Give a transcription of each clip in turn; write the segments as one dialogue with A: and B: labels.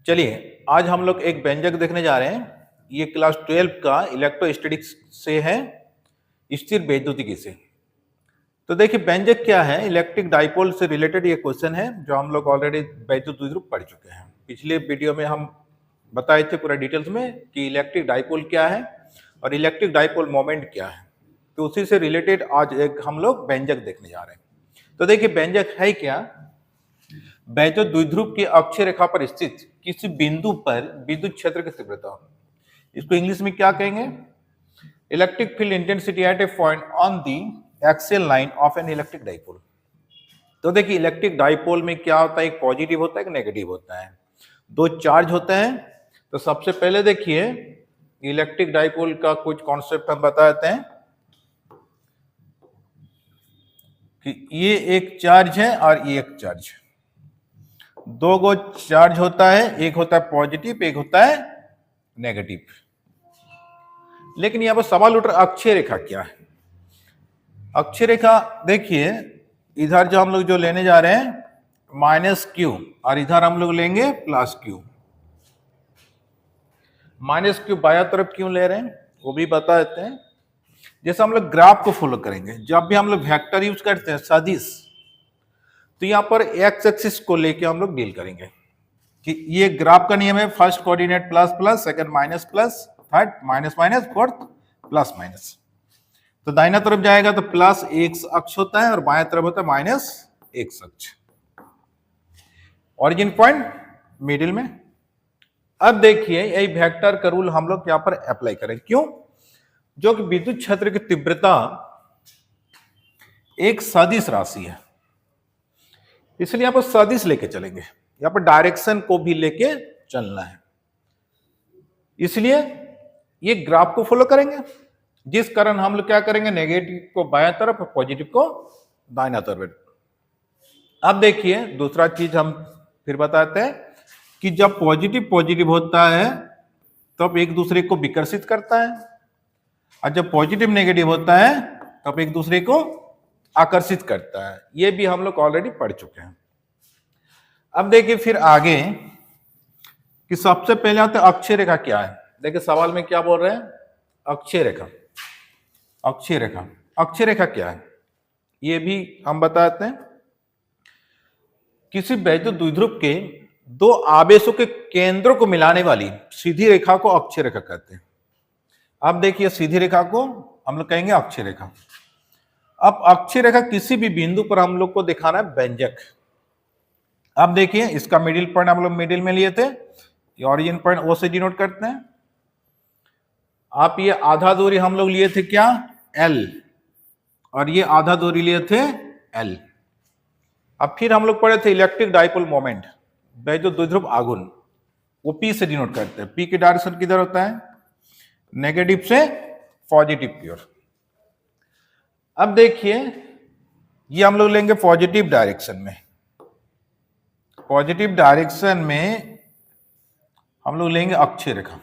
A: चलिए आज हम लोग एक व्यंजक देखने जा रहे हैं। ये क्लास 12 का इलेक्ट्रोस्टैटिक्स से है, स्थिर वैद्युतिकी से। तो देखिए व्यंजक क्या है, इलेक्ट्रिक डाइपोल से रिलेटेड ये क्वेश्चन है जो हम लोग ऑलरेडी वैद्युत द्विध्रुव पढ़ चुके हैं। पिछले वीडियो में हम बताए थे पूरा डिटेल्स में कि इलेक्ट्रिक डाइपोल क्या है और इलेक्ट्रिक डाइपोल मोमेंट क्या है। तो उसी से रिलेटेड आज एक हम लोग व्यंजक देखने जा रहे हैं। तो देखिए व्यंजक है क्या, वैद्युत द्विध्रुव की अक्षीय रेखा पर स्थित किसी बिंदु पर विद्युत क्षेत्र की तीव्रता, इसको इंग्लिश में क्या कहेंगे, electric field intensity at A point on the axial line of an electric dipole. तो देखिए इलेक्ट्रिक डाइपोल में क्या होता है, एक पॉजिटिव होता है एक नेगेटिव होता है, दो चार्ज होते हैं। तो सबसे पहले देखिए इलेक्ट्रिक डाइपोल का कुछ कॉन्सेप्ट हम बता देते हैं कि ये एक चार्ज है और ये एक चार्ज, दो गो चार्ज होता है, एक होता है पॉजिटिव एक होता है नेगेटिव। लेकिन यहां पर सवाल उठ रहा अक्षीय रेखा क्या है। अक्षीय रेखा देखिए इधर जो हम लोग जो लेने जा रहे हैं माइनस क्यू और इधर हम लोग लेंगे प्लस क्यू। माइनस क्यू बाया तरफ क्यों ले रहे हैं वो भी बता देते हैं। जैसे हम लोग ग्राफ को फॉलो करेंगे, जब भी हम लोग वेक्टर यूज करते हैं सदिश, तो यहां पर एक्स एक्सिस को लेके हम लोग डील करेंगे कि ये ग्राफ का नियम है, first coordinate plus plus, second minus plus, third minus minus, fourth plus minus. तो दाहिना तरफ जाएगा तो प्लस एक्स अक्ष होता है और बाएं तरफ होता है माइनस एक्स अक्ष। ऑरिजिन पॉइंट मिडिल में। अब देखिए यही वेक्टर का रूल हम लोग यहां पर अप्लाई करें, क्यों, जो कि विद्युत क्षेत्र की तीव्रता एक सदिश राशि है, इसलिए यहां पर सदिश लेके चलेंगे, यहां पर डायरेक्शन को भी लेके चलना है, इसलिए ये ग्राफ को फॉलो करेंगे, जिस कारण हम लोग क्या करेंगे नेगेटिव को बाएं तरफ और पॉजिटिव को दाहिना तरफ। अब देखिए दूसरा चीज हम फिर बताते हैं कि जब पॉजिटिव पॉजिटिव होता है तब एक दूसरे को विकर्षित करता है, और जब पॉजिटिव नेगेटिव होता है तब एक दूसरे को आकर्षित करता है। ये भी हम लोग ऑलरेडी पढ़ चुके हैं। अब देखिए फिर आगे कि सबसे पहले आते अक्षीय रेखा क्या है। देखिए सवाल में क्या बोल रहे हैं, अक्षीय रेखा। अक्षीय रेखा, अक्षीय रेखा क्या है ये भी हम बताते हैं। किसी वैद्युत द्विध्रुव के दो आवेशों के केंद्रों को मिलाने वाली सीधी रेखा को अक्षीय रेखा कहते हैं। अब देखिए सीधी रेखा को हम लोग कहेंगे अक्षीय रेखा। अब अक्षीय रेखा किसी भी बिंदु पर हम लोग को दिखाना है व्यंजक। अब देखिए इसका मिडिल पॉइंट हम लोग मिडिल में लिए थे, ये ऑरिजिन पॉइंट ओ से डिनोट करते हैं। आप ये आधा दूरी हम लोग लिए थे क्या, एल, और ये आधा दूरी लिए थे एल। अब फिर हम लोग पढ़े थे इलेक्ट्रिक डाइपोल मोमेंट, वैद्युत द्विध्रुव आघूर्ण, वो पी से डिनोट करते हैं। पी की डायरेक्शन किधर होता है, नेगेटिव से पॉजिटिव की ओर। अब देखिए ये हम लोग लेंगे पॉजिटिव डायरेक्शन में, पॉजिटिव डायरेक्शन में हम लोग लेंगे अक्षीय रेखा।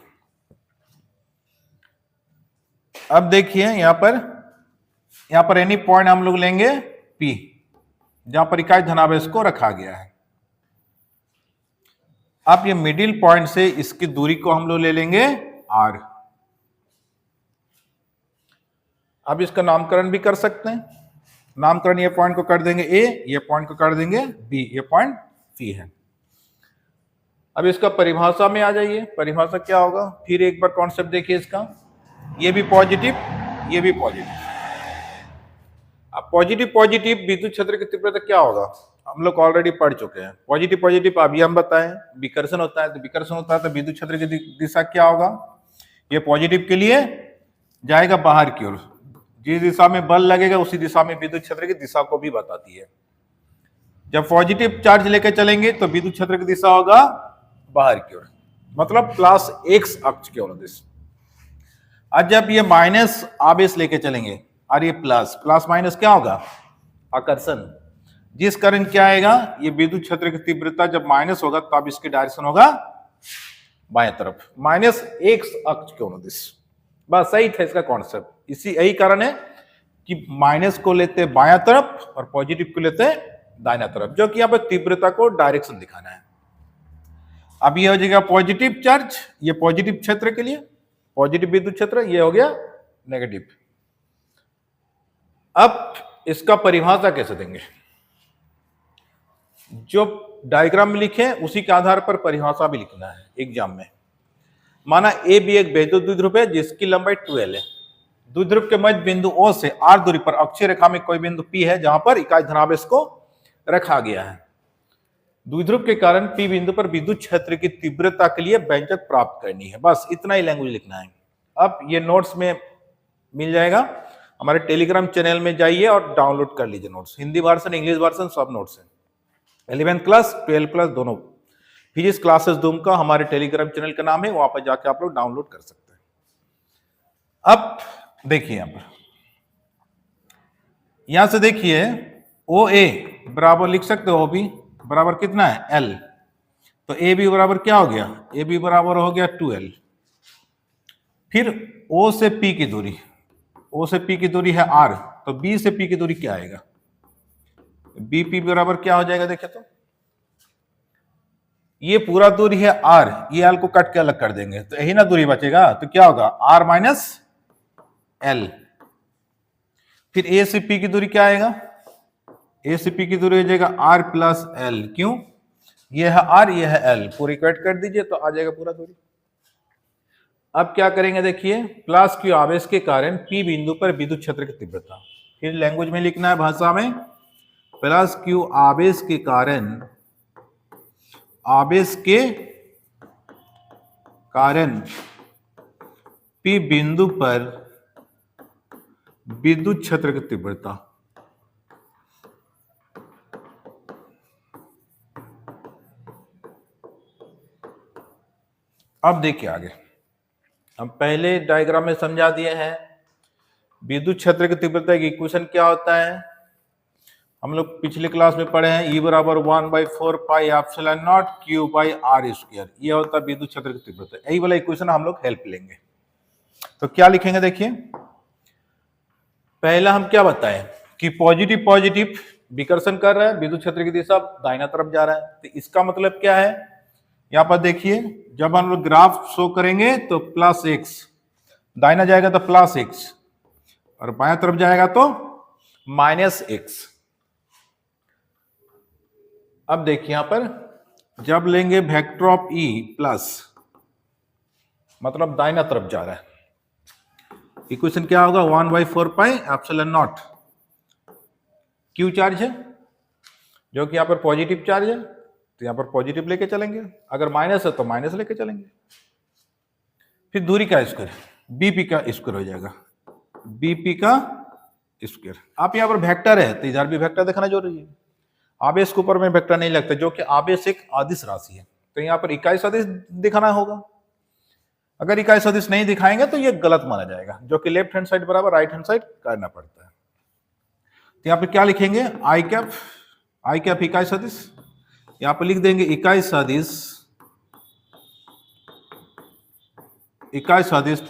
A: अब देखिए यहां पर एनी पॉइंट हम लोग लेंगे P, जहां पर इकाई धनावेश को रखा गया है। अब ये मिडिल पॉइंट से इसकी दूरी को हम लोग ले लेंगे R। अब इसका नामकरण भी कर सकते हैं, नामकरण ये पॉइंट को कर देंगे A, ये पॉइंट को कर देंगे B, ये पॉइंट C है। अब इसका परिभाषा में आ जाइए, परिभाषा क्या होगा, फिर एक बार कॉन्सेप्ट देखिए इसका, ये भी पॉजिटिव ये भी पॉजिटिव। अब पॉजिटिव पॉजिटिव विद्युत क्षेत्र की तीव्रता क्या होगा हम लोग ऑलरेडी पढ़ चुके हैं। पॉजिटिव पॉजिटिव अभी हम बताएं, विकर्षण होता है, तो विकर्षण होता है तो विद्युत क्षेत्र की दिशा क्या होगा, ये पॉजिटिव के लिए जाएगा बाहर की ओर, जिस दिशा में बल लगेगा उसी दिशा में विद्युत क्षेत्र की दिशा को भी बताती है। जब पॉजिटिव चार्ज लेकर चलेंगे तो विद्युत क्षेत्र की दिशा होगा बाहर की ओर, मतलब प्लस एक्स अक्ष की ओर दिशा। आज जब ये माइनस आवेश लेके चलेंगे और ये प्लस, प्लस माइनस क्या होगा, आकर्षण, जिस कारण क्या आएगा, ये विद्युत क्षेत्र की तीव्रता जब माइनस होगा तब इसकी डायरेक्शन होगा बाएं तरफ, माइनस एक्स अक्ष की ओर दिशा। बस सही था इसका कॉन्सेप्ट। इसी यही कारण है कि माइनस को लेते बायां तरफ और पॉजिटिव को लेते दाहिना तरफ, जो कि यहाँ पर तीव्रता को डायरेक्शन दिखाना है। अब ये हो जाएगा पॉजिटिव चार्ज, ये पॉजिटिव क्षेत्र के लिए पॉजिटिव विद्युत क्षेत्र, ये हो गया नेगेटिव। अब इसका परिभाषा कैसे देंगे? जो डायग्राम में लिखे उसी के आधार पर परिभाषा भी लिखना है एग्जाम में। माना ए बी एक वैद्युत द्विध्रुव है जिसकी लंबाई 12 है। द्विध्रुव के मध्य बिंदु O से R दूरी पर अक्षीय रेखा में कोई बिंदु P है जहां पर इकाई धनावेश को रखा गया है। द्विध्रुव के कारण P बिंदु पर विद्युत क्षेत्र की तीव्रता के लिए व्यंजक प्राप्त करनी है। बस इतना ही लैंग्वेज लिखना है। अब ये नोट्स में मिल जाएगा, हमारे टेलीग्राम चैनल में जाइए और डाउनलोड कर लीजिए notes, Hindi version English version सब नोट्स है। 11th क्लास 12th क्लास दोनों फिजिक्स क्लासेस दूम का हमारे टेलीग्राम चैनल का नाम है, वहां पर जाके आप लोग डाउनलोड कर सकते हैं। अब देखिए यहां से देखिए ओ ए बराबर लिख सकते हो, ओ बी बराबर कितना है L, तो ए बी बराबर क्या हो गया, ए बी बराबर हो गया 2L। फिर O से P की दूरी, O से P की दूरी है R, तो B से P की दूरी क्या आएगा, BP बराबर क्या हो जाएगा, देखिए तो ये पूरा दूरी है R, ये L को कट के अलग कर देंगे तो यही ना दूरी बचेगा, तो क्या होगा R माइनस L। फिर A से P की दूरी क्या आएगा, A से P की दूरी हो जाएगा R प्लस L, क्यों, ये है R ये है L, पूरी कट कर दीजिए तो आ जाएगा पूरा दूरी। अब क्या करेंगे देखिए, प्लस Q आवेश के कारण P बिंदु पर विद्युत क्षेत्र की तीव्रता, फिर लैंग्वेज में लिखना है भाषा में, प्लस Q आवेश के कारण P बिंदु पर विद्युत क्षेत्र की तीव्रता। अब देखिए आगे, हम पहले डायग्राम में समझा दिए हैं विद्युत क्षेत्र की तीव्रता की इक्वेशन क्या होता है, हम लोग पिछले क्लास में पढ़े हैं, E बराबर 1/4 pi epsilon not Q by R square, ये होता है विद्युत क्षेत्र की तीव्रता। यही वाला इक्वेशन हम लोग हेल्प लेंगे। तो क्या लिखेंगे देखिए, पहला हम क्या बताएं कि पॉजिटिव पॉजिटिव विकर्षण कर रहा है, विद्युत क्षेत्र की दिशा दाहिना तरफ जा रहा है, तो इसका मतलब क्या है, यहां पर देखिए जब हम लोग ग्राफ शो करेंगे तो प्लस x, दाहिना जाएगा तो प्लस x और बाएं तरफ जाएगा तो माइनस x। अब देखिए यहां पर जब लेंगे वेक्टर ऑफ E प्लस, मतलब दाहिना तरफ जा रहा है, इक्वेशन क्या होगा 1/4 pi epsilon not, Q charge है जो कि यहां पर पॉजिटिव चार्ज है, तो यहां पर पॉजिटिव लेके चलेंगे, अगर माइनस है तो माइनस लेके चलेंगे। फिर दूरी का स्क्वायर, BP का स्क्वायर हो जाएगा, BP का स्क्वायर। आप यहां पर वेक्टर है तो इधर भी वेक्टर दिखाना जरूरी है, आवेश के ऊपर में वेक्टर नहीं लगता, जो कि आवेश एक अदिश राशि है, तो यहां पर इकाई सदिश दिखाना होगा। अगर इकाई सदिश नहीं दिखाएंगे तो ये गलत माना जाएगा, जो कि लेफ्ट हैंड साइड बराबर राइट हैंड साइड करना पड़ता है। तो यहां पर क्या लिखेंगे, आई कैप इकाई सदिश, यहां पर लिख देंगे इकाई सदिश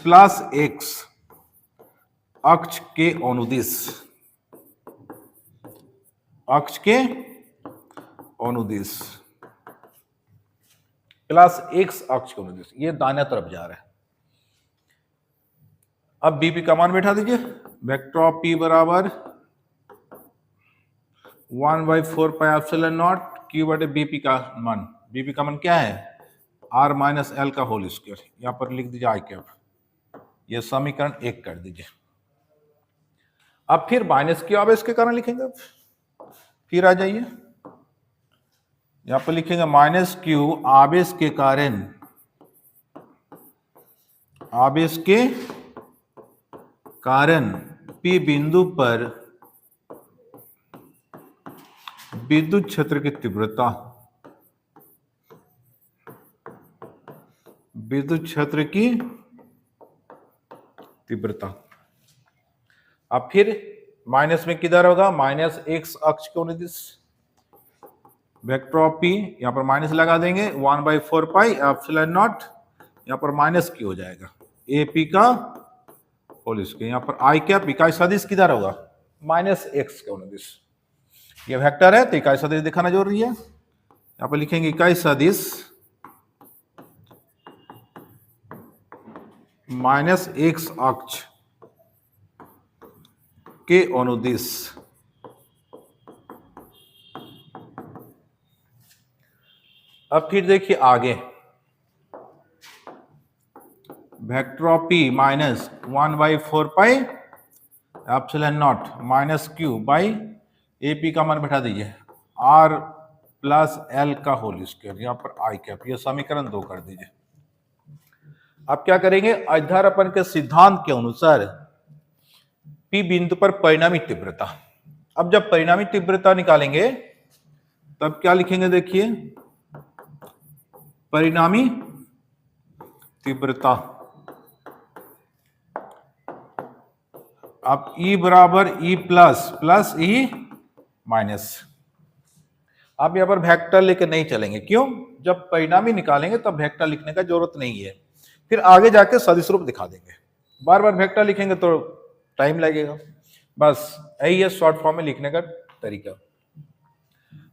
A: प्लस x अक्ष के अनुदिश, प्लस x अक्ष के अनुदिश, ये दाहिने तरफ जा रहा है। अब BP का मान बैठा दीजिए, वेक्टर ऑफ P बराबर 1/4 पाई एप्सिलॉन नॉट Q बटे BP का मान, BP का मान क्या है R माइनस L का होल स्क्वायर, यहां पर लिख दीजिए आई कैप, ये समीकरण 1 कर दीजिए। अब फिर माइनस Q आवेश के कारण लिखेंगे, फिर आ जाइए यहां पर लिखेंगे माइनस Q आवेश के कारण P बिंदु पर विद्युत क्षेत्र की तीव्रता, अब फिर माइनस में किधर होगा, माइनस x अक्ष के अनुदिश, वेक्टर ऑफ P यहां पर माइनस लगा देंगे, 1/4 पाई एप्सिलॉन नॉट, यहां पर माइनस Q हो जाएगा, AP का होल स्क्वायर, यहां पर आई कैप इकाई सदिश किधर होगा, माइनस x के अनुदिश, ये वेक्टर है तो इकाई सदिश दिखाना जरूरी है। यहां पर लिखेंगे इकाई सदिश माइनस एक्स अक्ष के अनुदिश अब फिर देखिए आगे vector of P minus 1/4 epsilon not minus Q by A P का मान बैठा दीजिए आर प्लस एल का होल स्क्वायर, यहां पर आई कैप, ये समीकरण 2 कर दीजिए। अब क्या करेंगे, अध्यारोपण के सिद्धांत के अनुसार पी बिंदु पर परिणामी तीव्रता, अब जब परिणामी तीव्रता निकालेंगे तब क्या लिखेंगे, देखिए परिणामी तीव्रता अब E बराबर E plus plus E minus. आप यहां पर वेक्टर लेके नहीं चलेंगे, क्यों, जब परिणामी निकालेंगे तब वेक्टर लिखने का जरूरत नहीं है, फिर आगे जाके सदिश रूप दिखा देंगे। बार बार वेक्टर लिखेंगे तो टाइम लगेगा, बस यही है शॉर्ट फॉर्म में लिखने का तरीका।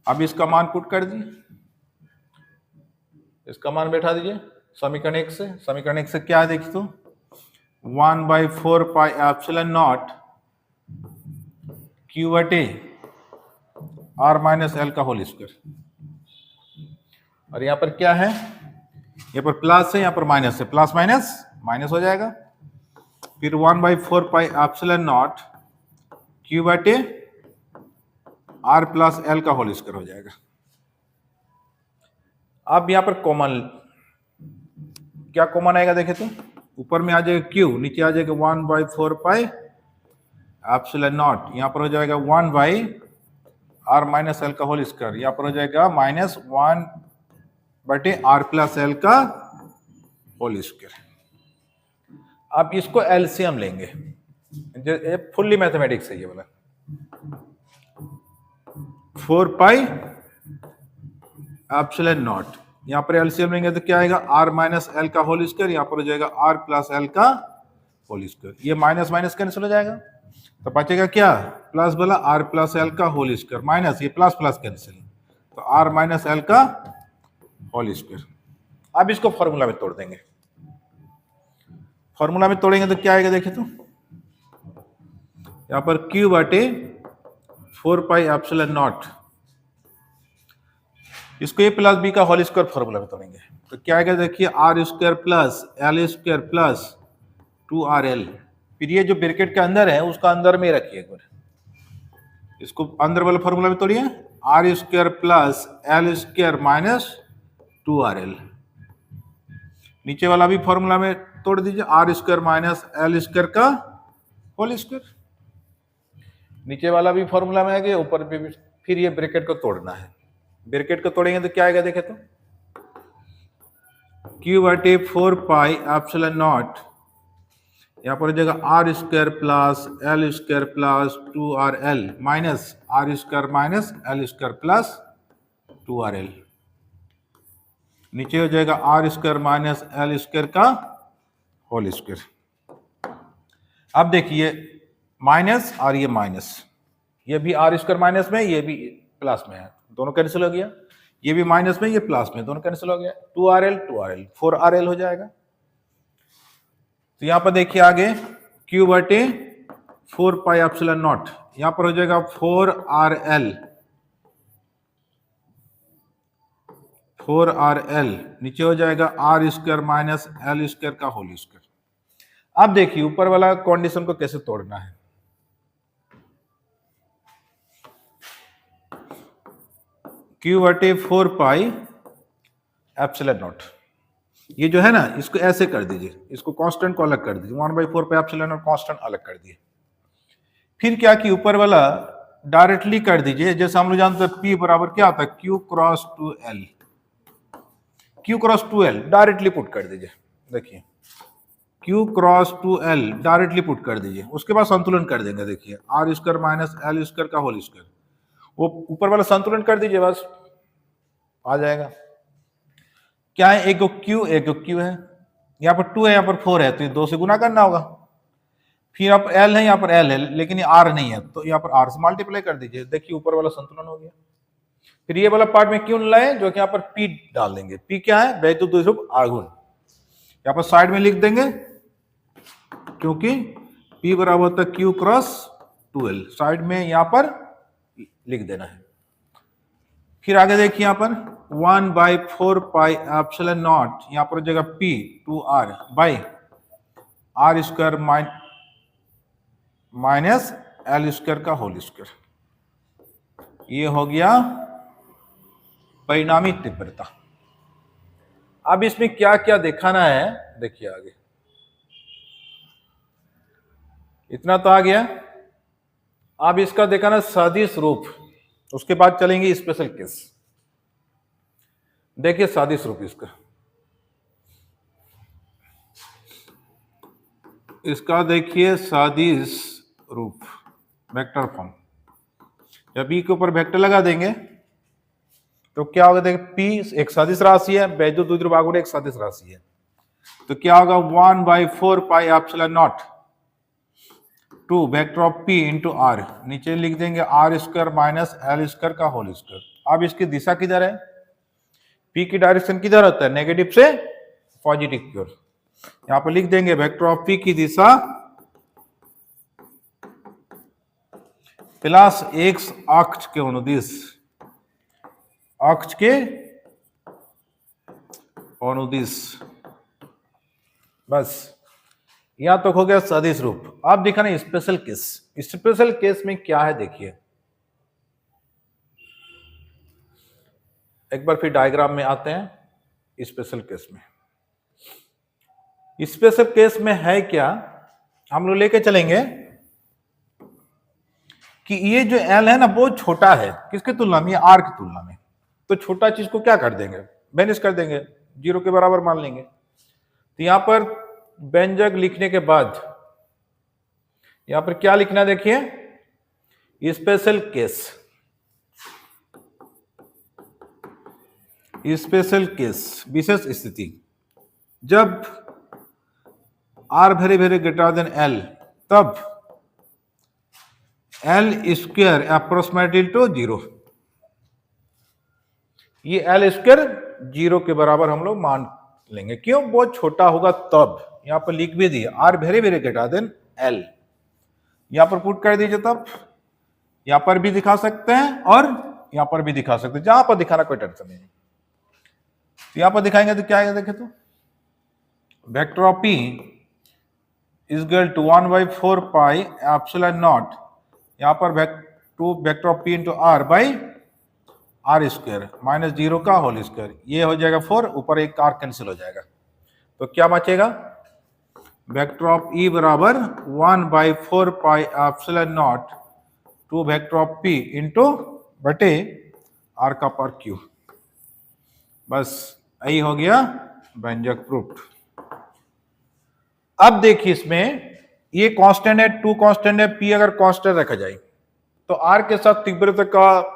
A: अब इसका मान पुट कर दिए, इसका मान बैठा दीजिए समीकरण 1 से। समीकरण 1 से क्या है देखिए तो 1/4 पाई एप्सिलॉन नॉट क्यू बटे आर माइनस एल का होल स्क्वायर, और यहां पर क्या है, यहां पर प्लस है, यहां पर माइनस है, प्लस माइनस माइनस हो जाएगा, फिर 1/4 पाई एप्सिलॉन नॉट क्यू बटे आर प्लस एल का होल स्क्वायर हो जाएगा। अब यहां पर कॉमन, क्या कॉमन आएगा देखे तो, ऊपर में आ जाएगा क्यू, नीचे आ जाएगा 1/4 पाई एप्सिलॉन नॉट, यहां पर हो जाएगा 1 बाई आर माइनस एल का होल स्क्वायर, यहां पर हो जाएगा माइनस 1 बटे आर प्लस एल का होल स्क्वायर। अब इसको एलसीएम लेंगे, फुल्ली मैथमेटिक्स है ये वाला, 4 पाई एप्सिलॉन नॉट, यहां पर एलसीएम लेंगे तो क्या आएगा, आर माइनस एल का होल स्क्वायर, यहां पर हो जाएगा आर प्लस एल का होल स्क्वायर, ये माइनस माइनस कैंसिल हो जाएगा तो बचेगा क्या, प्लस वाला आर प्लस एल का होल स्क्वायर माइनस ये प्लस प्लस कैंसिल, तो आर माइनस एल का होल स्क्वायर। अब इसको फॉर्मूला में तोड़ देंगे, फॉर्मूला में तोड़ेंगे तो क्या आएगा देखिए तो, यहां पर क्यू बटे 4 पाई एप्सिलॉन नॉट, इसको ए प्लस बी का होल स्क्वायर फॉर्मूला में तोड़ेंगे तो क्या आएगा देखिए, R square plus L square plus 2RL, फिर ये जो ब्रैकेट के अंदर है उसका अंदर में रखिए, एक बार इसको अंदर वाला फॉर्मूला में तोड़िए, R square plus L square minus 2RL, नीचे वाला भी फॉर्मूला में तोड़ दीजिए, R square minus L square का होल स्क्वायर, नीचे वाला भी फॉर्मूला में आ गया, ऊपर पे भी, फिर ये ब्रैकेट को तोड़ना है, ब्रैकेट को तोड़ेंगे तो क्या आएगा देखे तो, क्यू बटे 4 पाई एप्सिलॉन नॉट, यहां पर हो जाएगा R square plus L square plus 2RL minus R square minus L square plus 2RL, नीचे हो जाएगा R square minus L square का होल स्क्वायर। अब देखिए माइनस और ये माइनस, ये भी आर स्क्वायर माइनस में, ये भी प्लस में है, दोनों कैंसिल हो गया, ये भी माइनस में, ये प्लस में, दोनों कैंसिल हो गया, 2RL 4RL हो जाएगा। तो यहां पर देखिए आगे क्यू बटे 4 पाई एप्सिलॉन नॉट, यहां पर हो जाएगा 4RL, नीचे हो जाएगा R square minus L square का होल स्क्वायर। अब देखिए ऊपर वाला कंडीशन को कैसे तोड़ना है, क्यू बटे 4 पाई एप्सिलॉन नॉट, ये जो है ना इसको ऐसे कर दीजिए, इसको कांस्टेंट को अलग कर दीजिए, 1/4 पाई एप्सिलॉन नॉट कांस्टेंट अलग कर दिए, फिर क्या कि ऊपर वाला डायरेक्टली कर दीजिए, जैसे हम लोग जानते हैं P बराबर क्या आता है, Q cross 2L, Q cross 2L directly put कर दीजिए, देखिए Q cross 2L directly put कर दीजिए, उसके बाद संतुलन कर देंगे, देखिए R square minus L square का होल स्क्वायर, वो ऊपर वाला संतुलन कर दीजिए, बस आ जाएगा। क्या है, एक Q एक Q है, यहाँ पर 2 है, यहाँ पर 4 है, तो ये 2 से गुना करना होगा, फिर यहाँ पर L है, यहाँ पर L है, लेकिन ये R नहीं है, तो यहाँ पर R से मल्टीप्लाई कर दीजिए, देखिए ऊपर वाला संतुलन हो गया। फिर ये वाला पार्ट में क्यों लाए, जो कि यहाँ पर P डाल देंगे, P क्या है, वैद्युत द्विध्रुव आघूर्ण, यहाँ पर साइड में लिख देंगे क्योंकि P बराबर होता है Q क्रॉस 2L, साइड में यहां पर लिख देना है। फिर आगे देखिए यहां पर 1/4 पाई एप्सिलॉन नॉट, यहां पर जगह P 2R by R square minus L square का होल स्क्वायर। ये हो गया परिणामी तीव्रता। अब इसमें क्या क्या दिखाना है देखिए आगे। इतना तो आ गया। अब इसका दिखाना सदिश रूप, उसके बाद चलेंगे स्पेशल केस। देखिए सदिश रूप इसका देखिए सदिश रूप वेक्टर फॉर्म। जब बी के ऊपर वेक्टर लगा देंगे तो क्या होगा, देखिए पी एक सदिश राशि है, वैद्युत द्विध्रुव आघूर्ण एक सदिश राशि है, तो क्या होगा 1/4 pi epsilon naught two vector of P into R, नीचे लिख देंगे R square minus L square का होल स्क्वायर। अब इसकी दिशा किधर है, पी की डायरेक्शन किधर होता है, नेगेटिव से पॉजिटिव की ओर। यहां पर लिख देंगे वेक्टर ऑफ पी की दिशा प्लस एक्स अक्ष के अनुदिश, अक्ष के अनुदिश। बस यहां तक हो गया सदिश रूप। आप दिखाना स्पेशल केस। स्पेशल केस में क्या है देखिए, एक बार फिर डायग्राम में आते हैं। स्पेशल केस में, स्पेशल केस में है क्या, हम लोग लेके चलेंगे कि ये जो एल है ना वो छोटा है किसके तुलना में, आर की तुलना में। तो छोटा चीज को क्या कर देंगे, बेनिश कर देंगे, 0 के बराबर मान लेंगे। तो यहां पर व्यंजक लिखने के बाद यहां पर क्या लिखना देखिए, स्पेशल केस। स्पेशल केस विशेष स्थिति, जब R very very greater than L, तब एल स्क्वायर अप्रोक्सीमेटली टू 0, ये एल स्क्वायर 0 के बराबर हम लोग मान लेंगे। क्यों, बहुत छोटा होगा तब। यहां पर लिख भी दिए R very very greater than L, यहां पर पुट कर दीजिए, तब यहां पर भी दिखा सकते हैं और यहां पर भी दिखा सकते हैं, जहां पर दिखाना कोई टेंशन नहीं। तो यहां पर दिखाएंगे तो क्या आएगा देखे, तो vector of P is equal to 1/4 pi epsilon naught, यहां पर vector of P into R by R square minus 0 का होल स्क्वायर। ये हो जाएगा 4, ऊपर एक आर कैंसिल हो जाएगा, तो क्या बचेगा, वेक्टर ऑफ ई बराबर 1/4 pi epsilon naught two vector of P into बटे आर का पावर क्यू। बस यही हो गया व्यंजक प्रूफ। अब देखिए इसमें ये कांस्टेंट है, 2 कांस्टेंट है, पी अगर कांस्टेंट रखा जाए तो आर के साथ तीव्रता का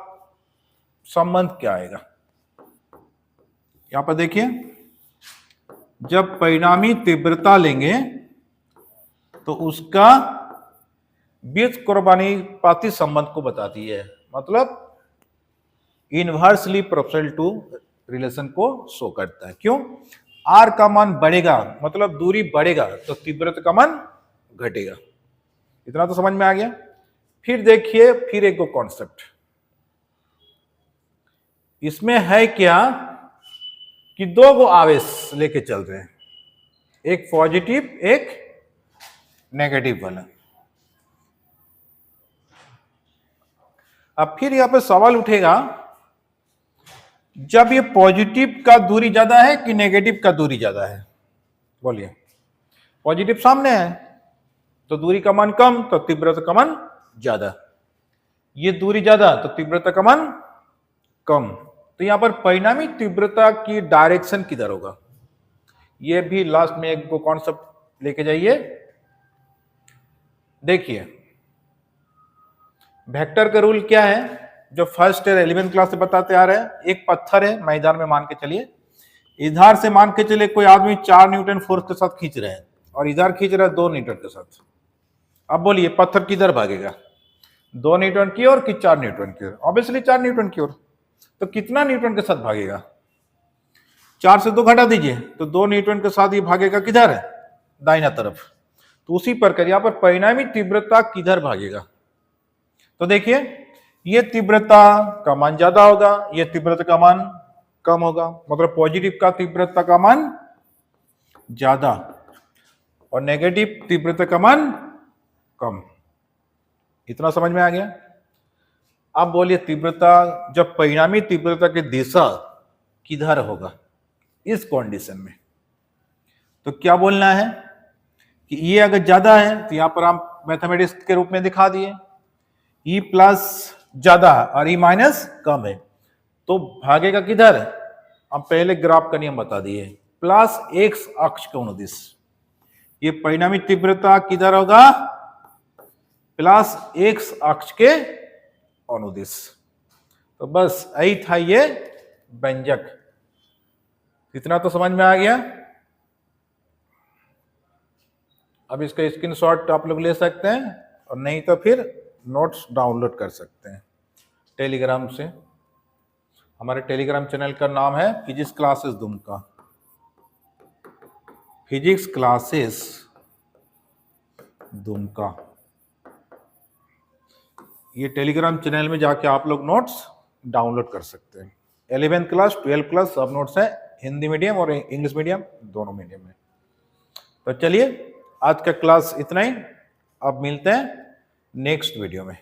A: संबंध क्या आएगा। यहां पर देखिए, जब परिणामी तीव्रता लेंगे तो उसका बीजगणितीय संबंध को बताती है, मतलब इनवर्सली प्रोपोर्शनल टू रिलेशन को शो करता है। क्यों, आर का मान बढ़ेगा मतलब दूरी बढ़ेगा तो तीव्रता का मान घटेगा। इतना तो समझ में आ गया। फिर देखिए फिर एक कॉन्सेप्ट इसमें है क्या कि 2 गो आवेश लेके चल रहे हैं, एक पॉजिटिव एक नेगेटिव वाला। अब फिर यहां पर सवाल उठेगा, जब ये पॉजिटिव का दूरी ज्यादा है कि नेगेटिव का दूरी ज्यादा है, बोलिए। पॉजिटिव सामने है तो दूरी का मान कम तो तीव्रता का मान ज्यादा, ये दूरी ज्यादा तो तीव्रता का मान कम। तो यहां पर परिणामी तीव्रता की डायरेक्शन किधर होगा, ये भी लास्ट में एक कॉन्सेप्ट लेके जाइए। देखिए वेक्टर का रूल क्या है, जो फर्स्ट ईयर 11th क्लास से बताते आ रहे हैं। एक पत्थर है मैदान में, मान के चलिए इधर से मान के चलिए कोई आदमी 4 न्यूटन फोर्स के साथ खींच रहे हैं और इधर खींच रहा है 2 न्यूटन के साथ। अब बोलिए पत्थर किधर भागेगा, 2 न्यूटन की ओर कि 4 न्यूटन की ओर, ऑब्वियसली 4 न्यूटन की ओर। तो कितना न्यूटन के साथ भागेगा, 4 से 2 घटा दीजिए तो 2 न्यूटन के साथ ये भागेगा किधर है, दाहिना तरफ। तो उसी प्रकार यहाँ पर परिणामी तीव्रता किधर भागेगा। तो देखिए ये तीव्रता का मान ज्यादा होगा, ये तीव्रता का मान कम होगा, मतलब पॉजिटिव का तीव्रता का मान ज्यादा और नेगेटिव तीव्रता का मान कम। इतना समझ में आ गया। अब बोलिए तीव्रता, जब परिणामी तीव्रता की दिशा किधर होगा इस कंडीशन में, तो क्या बोलना है कि ये अगर ज्यादा है तो यहां पर हम मैथमेटिक्स के रूप में दिखा दिए, ई प्लस ज्यादा और ई माइनस कम है, तो भागेगा किधर। हम पहले ग्राफ का नियम बता दिए, प्लस एक्स अक्ष के अनुदिश। ये परिणामी तीव्रता किधर होगा, प्लस एक्स अक्ष के अनुदिश। तो बस यही था ये व्यंजक। इतना तो समझ में आ गया। अब इसका स्क्रीनशॉट आप लोग ले सकते हैं और नहीं तो फिर नोट्स डाउनलोड कर सकते हैं टेलीग्राम से। हमारे टेलीग्राम चैनल का नाम है physics classes Dumka, physics classes Dumka. ये टेलीग्राम चैनल में जाके आप लोग नोट्स डाउनलोड कर सकते हैं। 11th क्लास 12th क्लास सब नोट्स हैं, हिंदी मीडियम और इंग्लिश मीडियम दोनों मीडियम में। तो चलिए आज का क्लास इतना ही, अब मिलते हैं नेक्स्ट वीडियो में।